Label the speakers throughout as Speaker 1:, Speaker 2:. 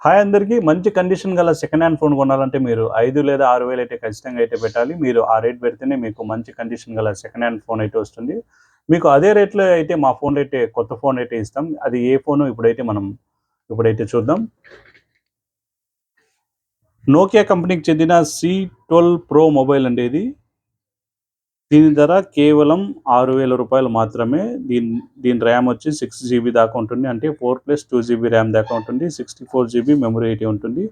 Speaker 1: Hi అందరికీ. మంచి condition గల సెకండ్ హ్యాండ్ ఫోన్ కొనాలంటే మీరు 5 లేదా 6,000 అయితే ఖచ్చితంగా అయితే పెట్టాలి. మీరు ఆ రేట్ పెడితేనే మీకు మంచి కండిషన్ గల సెకండ్ హ్యాండ్ ఫోన్ అయితే వస్తుంది. మీకు అదే రేట్‌లో అయితే మా ఫోన్‌లైతే కొత్త ఫోన్ అయితే ఇస్తాం. అది ఏ ఫోనో ఇప్పుడైతే చూద్దాం. నోకియా కంపెనీకి చెందిన సి12 ప్రో మొబైల్ అండి ఇది. దీని ధర కేవలం రూ. 6,000 మాత్రమే. దీని ర్యామ్ వచ్చి 6 జీబీ దాకా ఉంటుంది. అంటే 4+2 జీబీ ర్యామ్ దాకా ఉంటుంది. 64 జీబీ మెమరీ అయితే ఉంటుంది.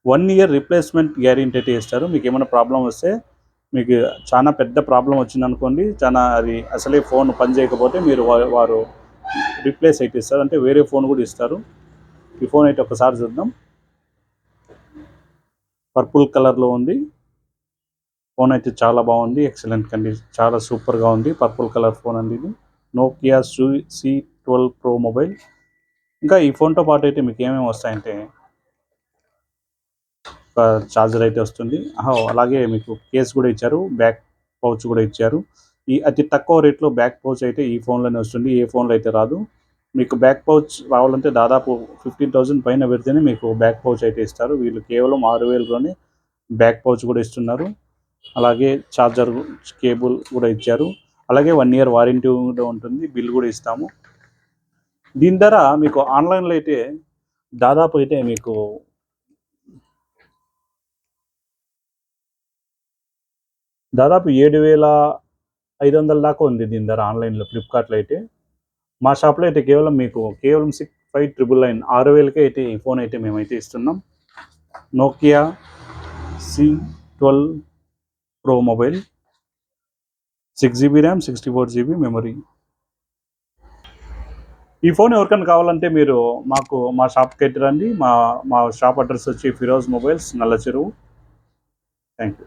Speaker 1: 1 ఇయర్ రిప్లేస్మెంట్ గ్యారెంటీ అయితే ఇస్తారు. మీకేమైనా ప్రాబ్లమ్ వస్తే మీకు చాలా పెద్ద ప్రాబ్లమ్ వచ్చిందనుకోండి, అది అసలే ఫోన్ పని చేయకపోతే వారు రీప్లేస్ అయితే ఇస్తారు. అంటే వేరే ఫోన్ కూడా ఇస్తారు. ఈ ఫోన్ అయితే ఒకసారి చూద్దాం. పర్పుల్ కలర్‌లో ఉంది. ఫోన్ అయితే చాలా బాగుంది. ఎక్సలెంట్ కండిషన్, చాలా సూపర్‌గా ఉంది. పర్పుల్ కలర్ ఫోన్ అండి ఇది. నోకియా సి12 ప్రో మొబైల్. ఇంకా ఈ ఫోన్‌తో పాటు అయితే మీకు ఏమేమి వస్తాయంటే చార్జర్ అయితే వస్తుంది. అలాగే మీకు కేస్ కూడా ఇచ్చారు. బ్యాక్ పౌచ్ కూడా ఇచ్చారు. ఈ అతి తక్కువ రేట్లో బ్యాక్ పౌచ్ అయితే ఈ ఫోన్‌లోనే వస్తుంది. ఏ ఫోన్‌లో అయితే రాదు. మీకు బ్యాక్ పౌచ్ రావాలంటే దాదాపు 15,000 పైన పెడితేనే మీకు బ్యాక్ పౌచ్ అయితే ఇస్తారు. వీళ్ళు కేవలం 6,000లోనే బ్యాక్ పౌచ్ కూడా ఇస్తున్నారు. అలాగే చార్జర్ కేబుల్ కూడా ఇచ్చారు. అలాగే 1 ఇయర్ వారంటీ కూడా ఉంటుంది. బిల్ కూడా ఇస్తాము. దీని ధర మీకు ఆన్‌లైన్‌లో అయితే దాదాపు అయితే మీకు దాదాపు 7,500 దాకా ఉంది దీని ధర ఆన్‌లైన్‌లో, ఫ్లిప్‌కార్ట్‌లో అయితే. మా షాప్‌లో అయితే కేవలం 5,999 6,000కే అయితే ఈ ఫోన్ అయితే మేమైతే ఇస్తున్నాం. నోకియా సి12 pro mobile, 6 GB RAM, 64 GB memory. ఈ ఫోన్ ఎవరికైనా కావాలంటే మీరు మా షాప్కి అయితే రండి. మా షాప్ అడ్రస్ వచ్చి ఫిరోజ్ మొబైల్స్, నల్ల చెరువు. Thank you.